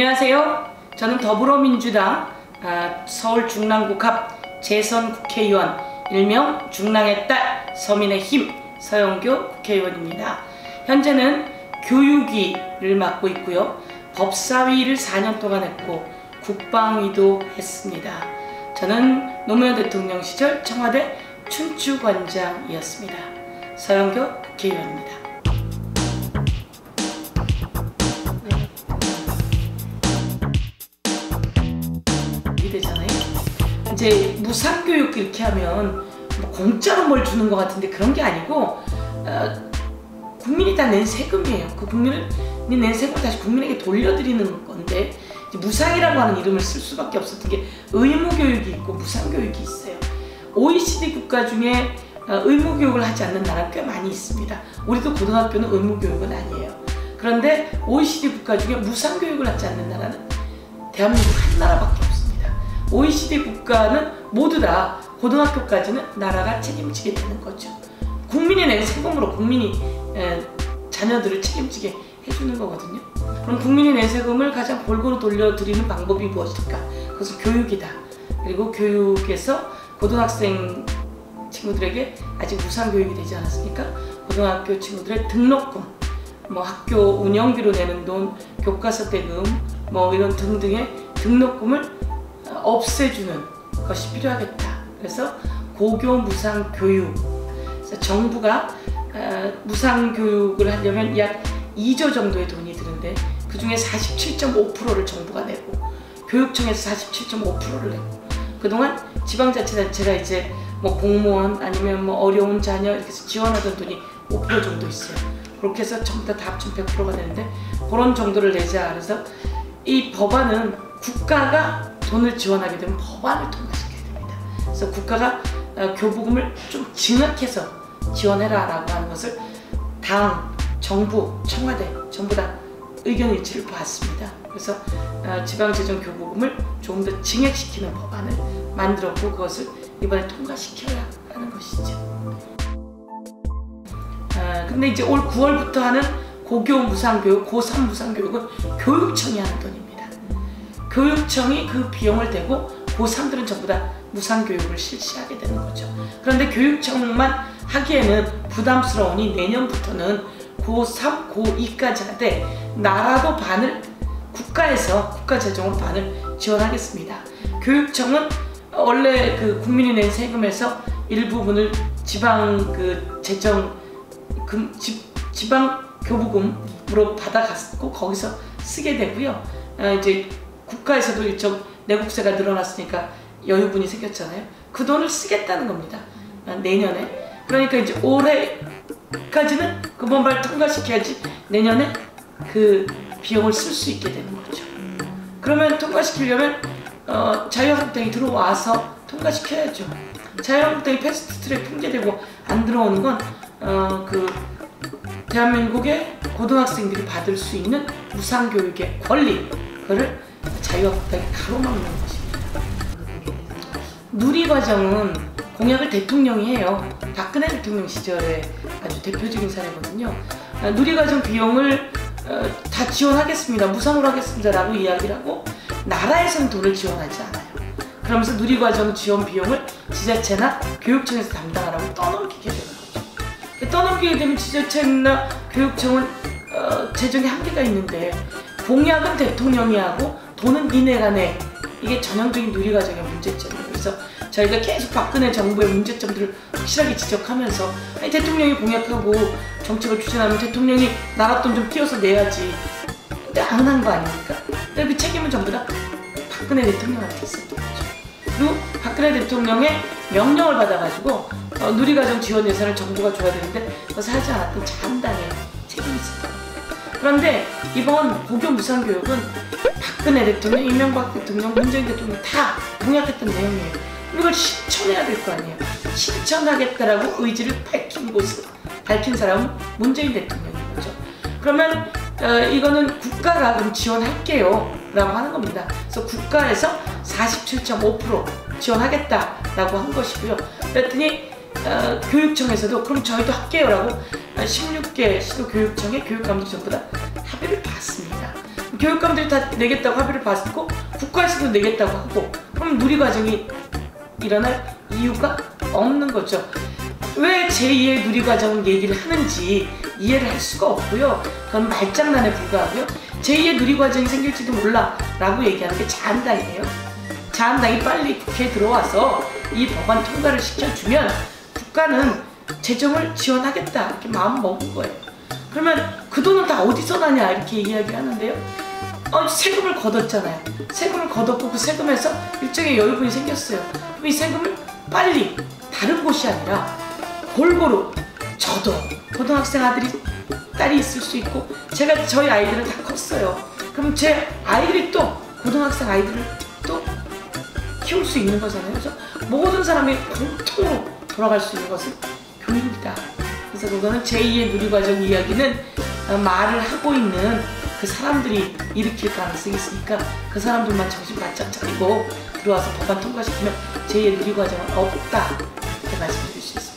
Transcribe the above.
안녕하세요. 저는 더불어민주당 서울 중랑구갑 재선 국회의원, 일명 중랑의 딸, 서민의 힘 서영교 국회의원입니다. 현재는 교육위를 맡고 있고요. 법사위를 4년 동안 했고 국방위도 했습니다. 저는 노무현 대통령 시절 청와대 춘추관장이었습니다. 서영교 국회의원입니다. 되잖아요. 이제 무상교육 이렇게 하면 뭐 공짜로 뭘 주는 것 같은데 그런 게 아니고 국민이 다 낸 세금이에요. 그 국민이 낸 세금을 다시 국민에게 돌려드리는 건데 무상이라고 하는 이름을 쓸 수밖에 없었던 게 의무교육이 있고 무상교육이 있어요. OECD 국가 중에 의무교육을 하지 않는 나라가 꽤 많이 있습니다. 우리도 고등학교는 의무교육은 아니에요. 그런데 OECD 국가 중에 무상교육을 하지 않는 나라는 대한민국 한 나라밖에 없습니다. OECD 국가는 모두 다 고등학교까지는 나라가 책임지게 되는 거죠. 국민이 낸 세금으로 국민이 자녀들을 책임지게 해주는 거거든요. 그럼 국민이 낸 세금을 가장 골고루 돌려드리는 방법이 무엇일까? 그것은 교육이다. 그리고 교육에서 고등학생 친구들에게 아직 무상교육이 되지 않았으니까 고등학교 친구들의 등록금, 뭐 학교 운영비로 내는 돈, 교과서 대금, 뭐 이런 등등의 등록금을 없애주는 것이 필요하겠다. 그래서 고교 무상교육. 그래서 정부가 무상교육을 하려면 약 2조 정도의 돈이 드는데 그 중에 47.5%를 정부가 내고 교육청에서 47.5%를 내고 그동안 지방자치단체가 이제 뭐 공무원 아니면 뭐 어려운 자녀 이렇게 해서 지원하던 돈이 5% 정도 있어요. 그렇게 해서 전부 다 합치면 100%가 되는데 그런 정도를 내자. 그래서 이 법안은 국가가 돈을 지원하게 되면 법안을 통과시켜야 됩니다. 그래서 국가가 교부금을 좀 증액해서 지원해라 라고 하는 것을 당, 정부, 청와대 전부 다 의견 일치를 봤습니다. 그래서 지방재정 교부금을 조금 더 증액시키는 법안을 만들었고 그것을 이번에 통과시켜야 하는 것이죠. 근데 이제 올 9월부터 하는 고교 무상교육, 고3 무상교육은 교육청이 하는 돈입니다. 교육청이 그 비용을 대고 고3들은 전부 다 무상교육을 실시하게 되는 거죠. 그런데 교육청만 하기에는 부담스러우니 내년부터는 고3, 고2까지 하되 나라도 반을 국가에서 국가재정으로 반을 지원하겠습니다. 교육청은 원래 그 국민이 낸 세금에서 일부분을 지방 그 재정 지방 교부금으로 받아갔고 거기서 쓰게 되고요. 이제 국가에서도 일정 내국세가 늘어났으니까 여유분이 생겼잖아요. 그 돈을 쓰겠다는 겁니다. 내년에. 그러니까 이제 올해까지는 그 법안을 통과시켜야지 내년에 그 비용을 쓸 수 있게 되는 거죠. 그러면 통과시키려면 자유한국당이 들어와서 통과시켜야죠. 자유한국당이 패스트트랙 통제되고 안 들어오는 건 그 대한민국의 고등학생들이 받을 수 있는 무상교육의 권리, 그거를 자유한국당이 가로막는 것입니다. 누리과정은 공약을 대통령이 해요. 박근혜 대통령 시절에 아주 대표적인 사례거든요. 누리과정 비용을 다 지원하겠습니다. 무상으로 하겠습니다 라고 이야기를 하고 나라에서는 돈을 지원하지 않아요. 그러면서 누리과정 지원 비용을 지자체나 교육청에서 담당하라고 떠넘기게 되는 거죠. 떠넘기게 되면 지자체나 교육청은 재정에 한계가 있는데 공약은 대통령이 하고 돈은 니네가 내. 이게 전형적인 누리과정의 문제점이에요. 그래서 저희가 계속 박근혜 정부의 문제점들을 확실하게 지적하면서 아니, 대통령이 공약하고 정책을 추진하면 대통령이 나라 돈 좀 띄워서 내야지. 근데 안 한 거 아닙니까? 근데 그 책임은 전부 다 박근혜 대통령한테 있었던 거죠. 그리고 박근혜 대통령의 명령을 받아가지고 누리과정 지원 예산을 정부가 줘야 되는데 그것을 하지 않았던 자한당의 책임이 있었던 거예요. 그런데 이번 고교 무상교육은 박근혜 대통령, 이명박 대통령, 문재인 대통령 다 공약했던 내용이에요. 이걸 실천해야 될 거 아니에요. 실천하겠다라고 의지를 밝힌 사람은 문재인 대통령인 거죠. 그러면 이거는 국가가 그럼 지원할게요 라고 하는 겁니다. 그래서 국가에서 47.5% 지원하겠다라고 한 것이고요. 그랬더니 교육청에서도 그럼 저희도 할게요 라고 16개 시도교육청의 교육감들 전부 다 합의를 봤습니다. 교육감들이 다 내겠다고 합의를 받고 국가에서도 내겠다고 하고, 그럼 누리과정이 일어날 이유가 없는 거죠. 왜 제2의 누리과정 얘기를 하는지 이해를 할 수가 없고요. 그건 말장난에 불과하고요. 제2의 누리과정이 생길지도 몰라 라고 얘기하는 게 자한당이에요. 자한당이 빨리 국회에 들어와서 이 법안 통과를 시켜주면 국가는 재정을 지원하겠다 이렇게 마음 먹은 거예요. 그러면 그 돈은 다 어디서 나냐 이렇게 이야기를 하는데요. 세금을 걷었잖아요. 세금을 걷었고 그 세금에서 일정의 여유분이 생겼어요. 그럼 이 세금을 빨리 다른 곳이 아니라 골고루, 저도 고등학생 딸이 있을 수 있고, 저희 아이들은 다 컸어요. 그럼 제 아이들이 또 고등학생 아이들을 또 키울 수 있는 거잖아요. 그래서 모든 사람이 공통으로 돌아갈 수 있는 것은 교육이다. 그래서 그거는 제2의 누리과정 이야기는 말을 하고 있는 그 사람들이 일으킬 가능성이 있으니까 그 사람들만 정신 바짝 차리고 들어와서 법안 통과시키면 제2의 누리과정은 없다 이렇게 말씀드릴 수 있습니다.